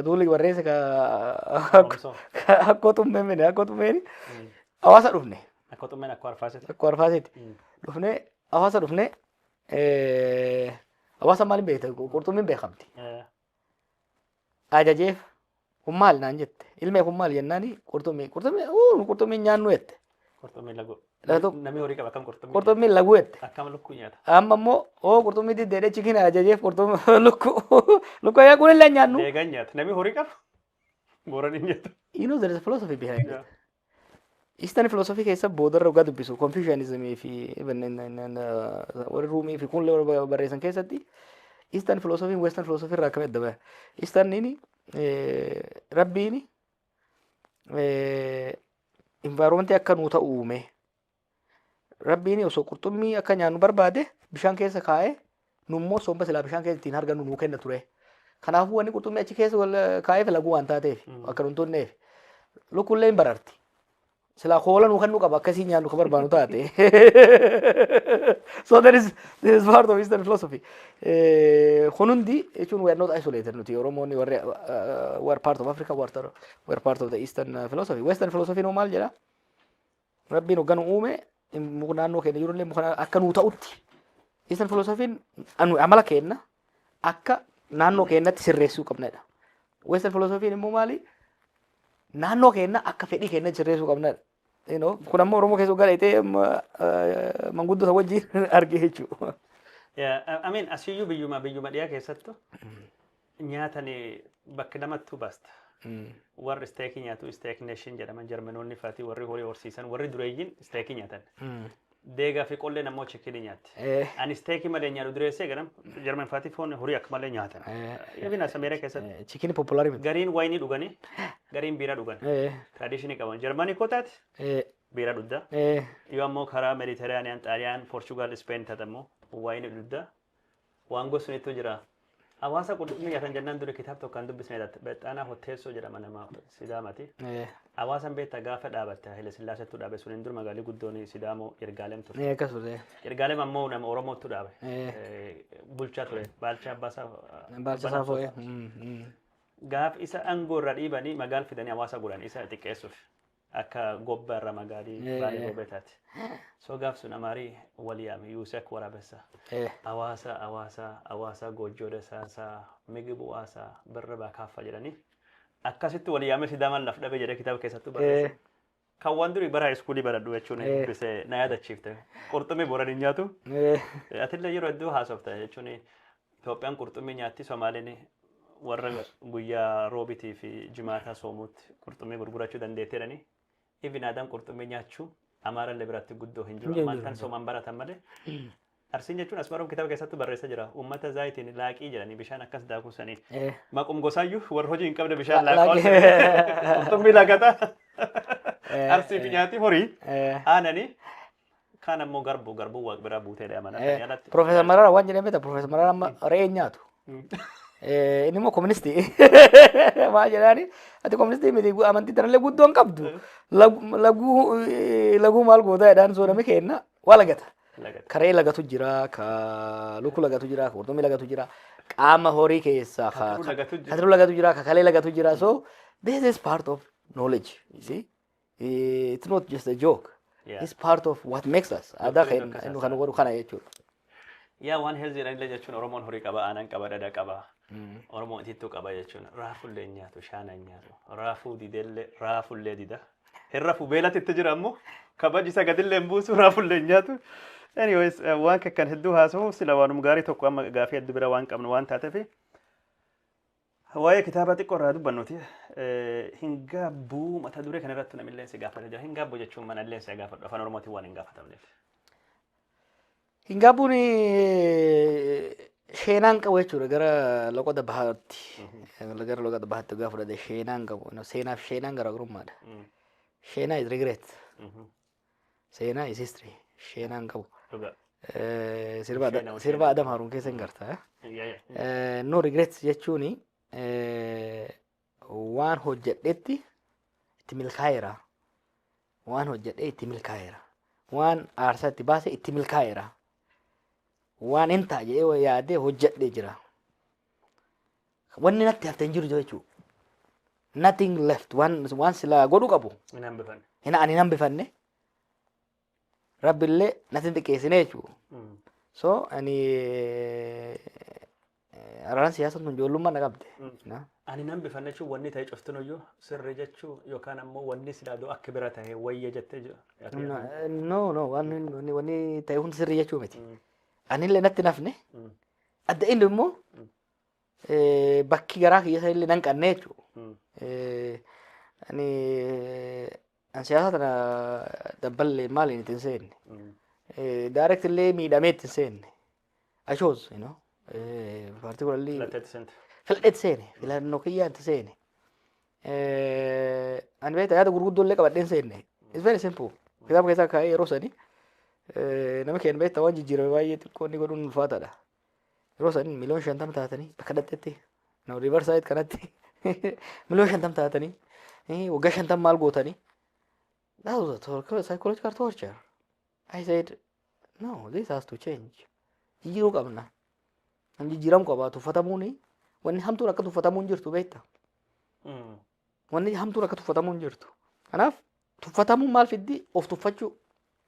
dubluqi barreesse akka tummeen hawaasa dhufne. Akka tummeen akka warfaaseeti. Akka warfaaseeti. Dhufne hawaasa dhufne hawaasa maaliin beekta qurxummiin beekamti. Ajajeef kun maali naan jette ilmee kun maali jennaani qurxummii nyaannu jette. Qurxummii lagu. Namni horii qaba akkam qurxummii. Qurxummii lagu jette. Akkam lukkuu nyaata. Amma immoo qurxummii diddeedhe chikina ajajeef qurxummii lukkuu yaa kunillee nyaannu. Deegaan nyaata namni horii qaba. Boorani nyaata. You know there is a philosophy behind it. Eastern philosophy keessa boodarra dhugaa dubbisu Confucianism fi warri Ruumii fi kun warra barreessan keessatti Eastern philosophy Western philosophy irraa akkamitti adda ba'a. Eastern rabbiin environment akka nuu ta'u uume. Rabbiin osoo qurxummii akka nyaannu barbaade bishaan keessa kaa'ee nummoo somba silaa bishaan keessa ittiin argannu nuu kenna ture. Kanaafuu wanni qurxummii achi keessa kaa'eef laguu waan taateef akka nun tunneef lukkullee hin bararti. Sila kola nu kan nu kaba kasi nyaannu ka barbaanu taate. So this is part of Eastern philosophy. Kunundi jechuun we are not isolated nuti Oromoonni were part of Africa were part of the Eastern philosophy. Western philosophy no maal jedha. Rabbiin hogganu uume naannoo keenya jirullee muka akka nuu ta'utti. Eastern philosophy amala kenna akka naannoo keenyatti sirreessuu qabnedha. Western philosophy immoo maali? Naannoo keenya akka fedhii keenya sirreessuu qabnedha. Kun ammoo Oromoo keessa galeetee manguddoo wajjin argee jechuudha. I mean asiyyuu biyyuma dhiyaa keessattu nyaatanii bakka namatti basta. Warri isteekii nyaatu isteek neeshin jedhaman Jarmanoonni fa'aatii warri horii horsiisan warri dureeyyiin isteekii nyaatan. Deegaa fi qollee namoo chikinii nyaatti. Ani isteekii malee nyaadhu dureessee ganam Jarman fa'aatii foon horii akka malee nyaatan. Even as Ameerikaa keessatti. Chikinii populaari miti. Gariin waayinii dhuganii gariin biiraa dhugan. Tradishinii qaban. Jarmanii kootaati biiraa dhugda. Yoo ammoo karaa Mediteraaniyaan, Xaaliyaan, Poorchugaal, Ispeen tatammoo waayinii dhugda. Waan gosuniitu jira. Hawaasa qurxummii nyaatan jennaan dura kitaaba tokkoon dubbisnee Bexaanaa Hotteessoo jedhama nama Sidaamaati. Hawaasaan beektaa gaafa dhaabatte Haile Sillaaseetu dhaabe suniin dura magaalii guddoon Sidaamoo Yirgaalem ture. Akkasuma. Yirgaalem ammoo nama Oromootu dhaabe. Bulchaa ture. Baalchaa Abbaasaa. Baalchaa Saafoo. Gaaf isa aangoo irra dhiibanii magaal fidanii hawaasa godhan isa xiqqeessuuf. Akka gobba irra magaalii baay'ee gobeetaati. So gaaf sun amaarii waliyaame Yuusek Waraabessa. Hawaasa goojjooda saasaa migibu waasaa birra baakaaffaa jedhanii akkasitti waliyaame Sidaamaan laf dhabe jedhee kitaaba keessattuu barreesse. Kan waan durii bara iskuulii baradhu jechuun dubbisee na yaadachiifte. Qurxummii Booranii nyaatu. Atillee yeroo hedduu haasofta jechuun Itoophiyaan qurxummii nyaatti Somaaliin warra guyyaa roobitii fi jimaataa soomuutti qurxummii gurgurachuu dandeetteedhani. Even aadaan qurxummii nyaachuu Amaarallee biratti guddoo hin jiru. Ammaan soomaan baratan malee. Arsiin jechuun asmaroon kitaaba keessatti barreessa jira. Uummata zaayitiin laaqii jedhanii bishaan akkas daakusanii. Maqum gosaayyuu warra hojii hin qabne bishaan laaqaa. Qurxummii laaqata. Arsii fi nyaati horii aananii kaan ammoo garbuu waaq biraa buutee deeman. Profeesar Mararaa waan jedhamee ta'e Profeesar Mararaa amma re'ee nyaatu. Inni immoo kooministii. Maal jedhaani ati kooministii miti amantii tanallee guddoo hin qabdu. Laguu maal gootaa jedhaan soorame kenna waa lagata. Karee lagatu jira, ka luku lagatu jira, ka qurxummii lagatu jira, qaama horii keessaa katiruu lagatu jira, ka kalee lagatu jira. So this is part of knowledge. You see, it's not just a joke. It's part of what makes us. Ada kan godhu kana jechuudha. Yaa waan heelziidhaan illee jechuun Oromoon horii qaba, aanan qaba, dada qaba. Oromoon itittuu qaba jechuun raafullee nyaatu, shaana nyaatu, raafuu didellee raafullee dida. Hirrafu beelatti itti jira ammoo kabaji isa gadillee hin buusu raafullee nyaatu. Anyways, waan kan hedduu haasa'u sila waanuma gaarii tokko amma gaafii hedduu bira waan qabnu waan taateef waa'ee kitaaba xiqqoo irraa dubbannuti. Hin gaabbuu mata duree kana irratti namillee si gaafata jira. Hin gaabbuu jechuun manallee si gaafadhu afaan Oromootiin waan hin gaafatamneef. Hin gaabbuun sheenaan qabu jechuudha gara loqoda bahaatti. Gara loqoda bahaatti gaafa fudhate sheenaan qabu. Seenaaf sheenaan garaagarummaadha. Sheenaa is regret. Seenaa is history. Sheenaan qabu. Sirba Adam Haruun keessa hin gartaa. No regrets jechuun waan hojjedhetti itti milkaa'eera. Waan hojjedhee itti milkaa'eera. Waan aarsaa itti baase itti milkaa'eera. Waan hin ta'a jedhee yaadee hojjedhee jira. Wanni natti hafte hin jiru jechuudha. Nothing left. Waan silaa godhu qabu. Ani hin hambifanne. rabbillee natti hin xiqqeessine jechuudha. So ani araan siyaasa tun ijoollummaa na qabde. Ani nan bifanne jechuun wanni ta'e cuftin iyyuu sirri jechuu yookaan ammoo wanni sidaadoo akka bira ta'e wayya jettee jiru. No wanni ta'e hundi sirri jechuu miti. Anillee natti nafne adda inni immoo bakki garaa kiyya illee nan qanne jechuudha. Ani siyaasa tana dabballee maaliin itti hin seenne. Direct illee miidhamee itti hin seenne. I chose, you know. Particularly filadheetti seene filannoo kiyyaa itti seene. Ani beektaa yaada gurguddoo illee qabadheen seenne. It's very simple. Kitaaba keessaa kaa'ee yeroo sanii nama keenya beektaa waan jijjiirame baay'ee xiqqoo inni godhuun ulfaataadha. Yeroo sanii miliyoona 50 taatanii bakka dhadheetti riverside kanatti miliyoona 50 taatanii waggaa 50 maal gootanii. That was a psychological torture. I said, no, this has to change. Jijjiiruu qabna. Nam jijjiiramu qaba. Tuffatamuuni wanni hamtuun akka tuffatamuun jirtu beekta. Wanni hamtuun akka tuffatamuun jirtu. Kanaaf tuffatamuun maal fiddi of tuffachuu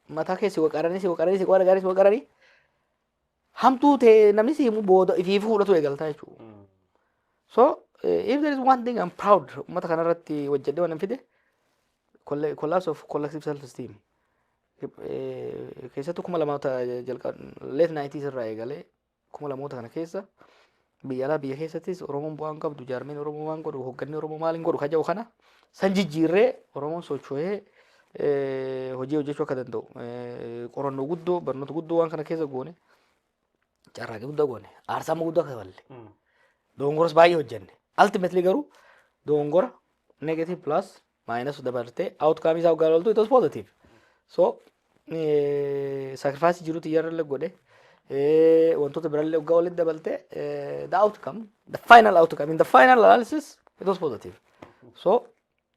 mataa keessi waqaranii hamtuu ta'e namni si himu booda ifii fuudhatu eegaltaa jechuudha. So if there is one thing I'm proud uummata kanarratti hojjedhee waan fide collapse of collective self-esteem. Keessattuu 2000 jalqaba late 90s irraa eegalee 2000 kana keessa biyya alaa biyya keessattis Oromoon bu'aan qabdu jaarmeen Oromoo waan godhu hoogganni Oromoo maaliin godhu kaja'u kana san jijjiirree Oromoon socho'ee hojii hojjechuu akka danda'u qorannoo guddoo barnoota guddoo waan kana keessa goone carraaqii guddaa goone aarsaa guddaa kafalle doongoras baay'ee hojjenne ultimately garuu doongora negative plus minus dabaltee outcome isaa hoggaa loltu it was positive. So sacrifice jiruuti yarra godhe wantoota birallee hoggaa walitti dabalte the outcome the final outcome in the final analysis it was positive. So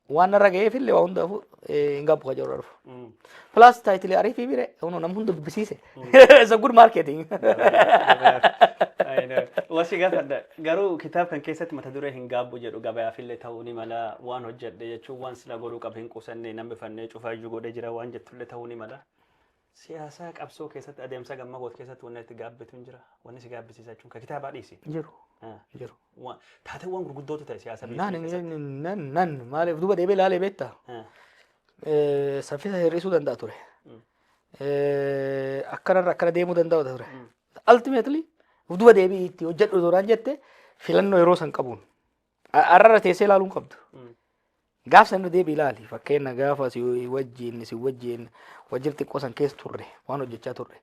waan narra ga'eef illee waa hundaafu hin gabbu kajaru dhufu. Plus title ariifii bire nama hunda dubbisiise. It's a good marketing. Wasi gaafadha garuu kitaaba kan keessatti mata duree hin gaabbu jedhu gabayaaf illee ta'uu ni mala waan hojjedhe jechuun waan sila godhuu qabu hin qusanne namni fannee cufaa iyyuu godhee jira waan jettu illee ta'uu ni mala. Siyaasa qabsoo keessatti adeemsa gammagoot keessatti wanni itti gaabbitu hin jira wanni si gaabbisiisa jechuun ka kitaabaa dhiisi. Jiru. Jiru. Taateewwan gurguddootu ta'e siyaasa biyya. Nan maaliif duuba deebee ilaalee beektaa? Saffisa hir'isuu danda'a ture. Akkana deemuu danda'a ture. Ultimately duuba deebii itti hojjedhu duraan jette filannoo yeroo san qabuun arrara teessee ilaaluun qabdu. Gaaf san deebii ilaali fakkeenya gaafa si wajjin wajjin xiqqoo san keessa turre waan hojjechaa turre.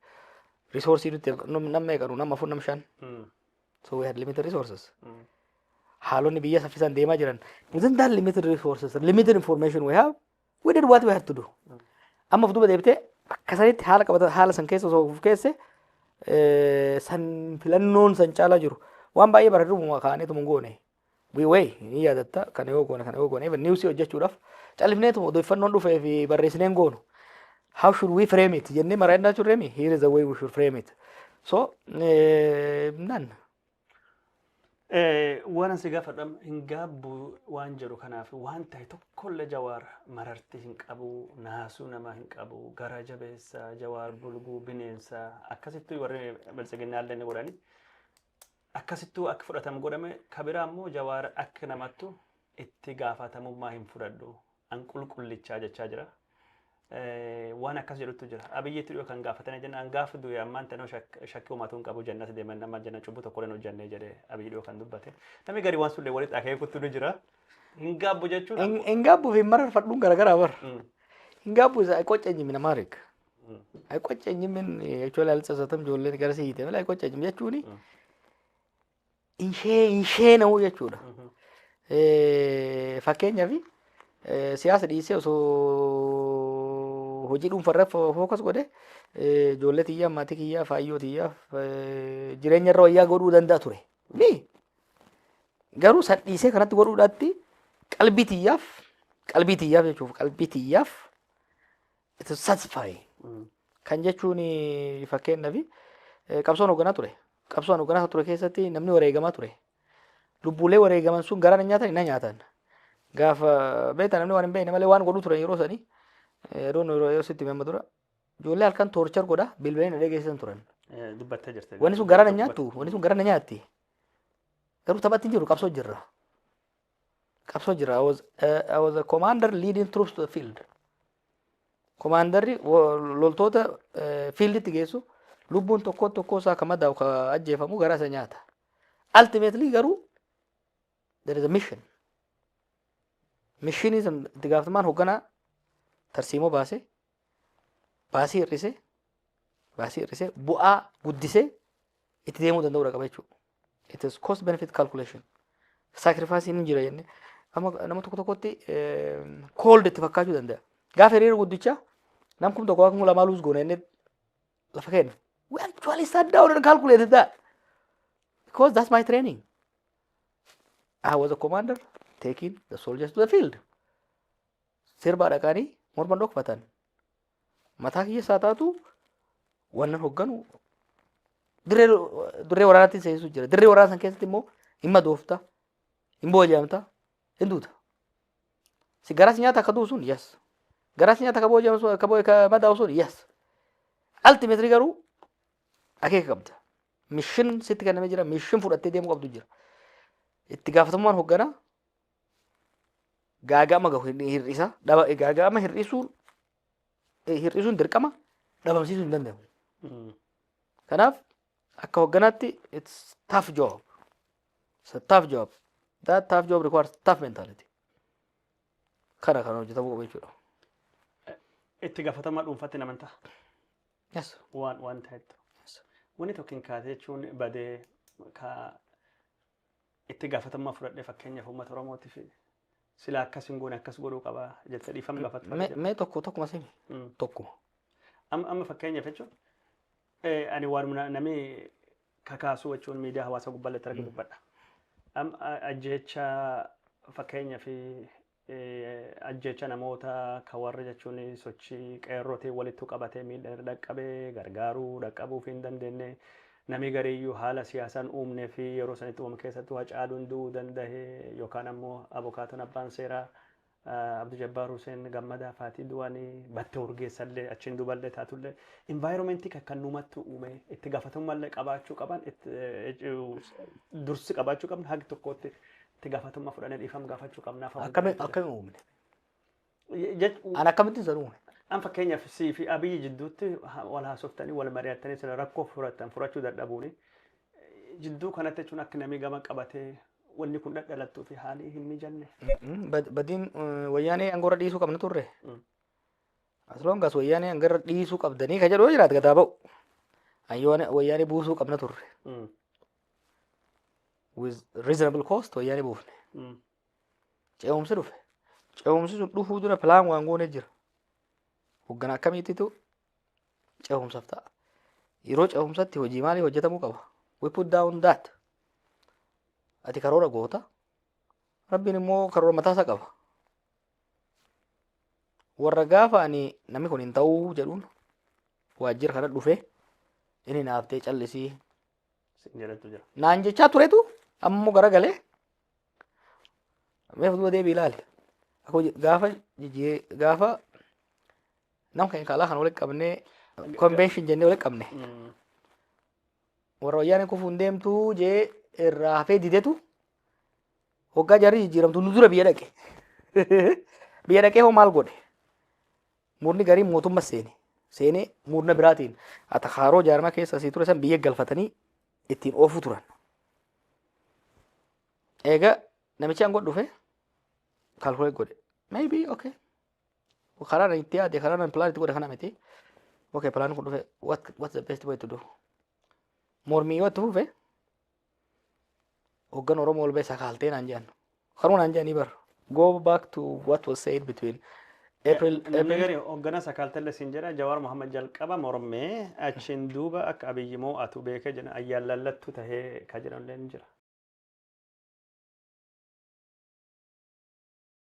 Resourcii nuti nama eegalu nama 4 nama 5. So we had limited resources. Haalonni biyya saffisaan deemaa jiran within that limited resources limited information we have we did what we had to do. Amma duuba deebitee akka sanitti haala qabata haala san keessa osoo of keesse san filannoon san caalaa jiru waan baay'ee bareedu kaa'anii tumun goone. Way ni yaadatta kana yoo goone even news hojjechuudhaaf callifneetu odeeffannoon dhufee fi barreessineen goonu. How should we frame it? Jennee maraannaa turreemi. Here is the way we should frame it. So none. Waan asi gaafadham hin gaabbu waan jedhu kanaaf waan ta'e tokkollee Jawaar mararti hin qabu naasuu nama hin qabu gara jabeessa Jawaar bulguu bineensa akkasittuu warri bilisiginnaa illee ni godhani akkasittuu akka fudhatamu godhame kabiraa ammoo Jawaar akka namattu itti gaafatamummaa hin fudhadhu an qulqullichaa jechaa jira. Waan akkas jedhutu jira abiyyiitti dhiyoo kan gaafatanii jennaan gaafa du'e ammaan tanoo shakkii uumatuun qabu jannati deeman nama janna cubbuu tokkoleen hojjannee jedhee abiyyi dhiyoo kan dubbate namni gari waan sullee walitti akeekutti ni jira hin gaabbu jechuudha. Hin gaabbu fi mararfadhuun garagaraa bar. Hin gaabbu isa qocceenyi mina maarik. Qocceenyi min jechuun alsasatam ijoolleen gara siite mala qocceenyi jechuuni inshee na'uu jechuudha. Fakkeenyaaf siyaasa dhiisee osoo hojii dhuunfarra fookas godhe ijoollee tiyyaa maatii kiyyaa faayyoo tiyyaaf jireenya irra wayyaa godhuu danda'a ture. Garuu san dhiisee kanatti godhuudhaatti qalbii tiyyaaf jechuuf qalbii tiyyaaf it is satisfying. Kan jechuun fakkeenyaaf qabsoon hoogganaa ture. Qabsoon hoogganaa ture keessatti namni wareegamaa ture. Lubbuulee wareegaman sun gara nyaatan na nyaatan. Gaafa beektaa namni waan hin beekne malee waan godhuu turan yeroo sanii. Yeroo sitti memma dura ijoollee halkan torchar godha bilbileen dhageessan turan. Dubbattee jirte. Wanni sun gara na nyaattu wanni sun gara na nyaatti. Garuu taphatti jiru qabsoo jirra. Qabsoo jirra. I was a commander leading troops to the field. Commanderri loltoota fielditti geessu lubbuun tokko isaa kan madaa'u kan ajjeefamu gara isa nyaata. Ultimately garuu there is a mission. Missionii sun itti gaafatamaan hoogganaa tarsiimoo baasii hir'isee bu'aa guddisee itti deemuu danda'uudha qaba jechuudha. It is cost benefit calculation. Sacrifice hin jira jenne amma nama tokkotti cold itti fakkaachuu danda'a. Gaafa hiriira guddichaa nam kum tokko akkuma lamaa luus goone inni lafa kenna. We actually sat down and calculated that because that's my training. I was a commander taking the soldiers to the field. Sirba dhaqanii morma dhokfatan. Mataa kiyya isaa taatu wannan hogganu dirree waraanaatti seensu jira. Dirree waraana san keessatti immoo hin doofta, hin booji'amta, hin duuta. Si garas nyaata akka duusun yes. Garas nyaata akka booji'amu akka madaa'u sun yes. Ultimately garuu akeeka qabda. Mission sitti kennamee jira. Mission fudhattee deemuu qabdu jira. Itti gaafatamummaan hoogganaa gaaga'ama gahu hir'isa. Gaaga'ama hir'isuun dirqama dhabamsiisuu hin danda'amu. Kanaaf akka hoogganaatti it's tough job. It's a tough job. That tough job requires tough mentality. Kana kan hojjetamuu qabu jechuudha. Itti gaafatamaa dhuunfaatti namantaa. Yes. Waan ta'etu. Wanni tokko hin kaatee jechuun badee itti gaafatamaa fudhadhee fakkeenyaaf uummata Oromootiif sila akkas hin goone akkas godhuu qaba jettee dhiifama gaafatu. Mee tokkuma simi. Tokkuma. Amma fakkeenyaaf jechuun ani waan namni kakaasuu jechuun miidiyaa hawaasaa gubbaatti argaa dubbadha. Ajjecha fakkeenyaaf ajjecha namoota kan warra jechuun sochii qeerrootii walitti qabatee miidhaa dhaqqabee gargaaruu dhaqqabuuf hin dandeenye namni gariiyyuu haala siyaasaan uumnee fi yeroo sanitti uumamu keessatti Hacaaluun du'uu danda'e yookaan ammoo abukaatoon abbaan seeraa Abduu Jabbaar Huseen Gammadaa faatii du'anii battee urgeessallee achiin duballee taatullee environmentii kan nuumatti uume itti gaafatamummaa qabaachuu qaban dursi qabaachuu qabna hagi tokkotti itti gaafatamummaa fudhannee dhiifama gaafachuu qabnaaf. Akkamiin uumne? An akkamitti san uume? An fakkeenyaaf sii fi Abiyyi jidduutti wal haasoftanii wal mari'attanii sila rakkoo furachuu dadhabuuni jidduu kanatti jechuun akka namni gama qabatee wanni kun dhadhalattuu fi haalii hin mijanne. Badiin wayyaanee angorra dhiisuu qabna turre. As long as wayyaanee angorra dhiisuu qabdanii ka jedhu jiraat gataa ba'u. Wayyaanee buusuu qabna turre. With reasonable cost wayyaanee buufne. Ce'umsi dhufe. Ce'umsi sun dhufuu dura pilaan waan goonee jira. Hoogganaa akkamiittitu ce'umsaaf ta'a. Yeroo ce'umsatti hojii maalii hojjetamuu qaba? We put down that. Ati karoora goota. Rabbiin immoo karoora mataasaa qaba. Warra gaafa ani namni kun hin ta'uu jedhuun waajjira kana dhufee inni naaftee callisii naan jechaa turetu ammoo garagalee mee fuuldura deebii ilaali. Gaafa nama kan kaalaa kan walitti qabnee convention jennee walitti qabne. Warra wayyaaneen kufuun deemtuu jee irraa hafee didetu hoggaa jarri jijjiiramtu nu dura biyya dhaqe. Biyya dhaqee hoo maal godhe? Murni garii mootummaa seenee murna biraatiin atakaaroo jaarmaa keessa asii ture san biyya galfatanii ittiin oofuu turan. Egaa namichi aangoo dhufe calculate godhe. Maybe okay. Karaa na itti yaade karaa na plan itti godhe kana miti. Okay, plan kun dhufe what's the best way to do? Mormii yoo itti fufe hooggan Oromoo ol beesaa kaaltee naan jedhan. Karuma naan jedhanii bar. Go back to what was said between April. Namni gari hoogganaa sakaaltelle siin jedha Jawaar Mohammad jalqaba mormee achiin duuba akka Abiyyi moo atu beekee jedhan ayyaallallattu tahee ka jedhan illee ni jira.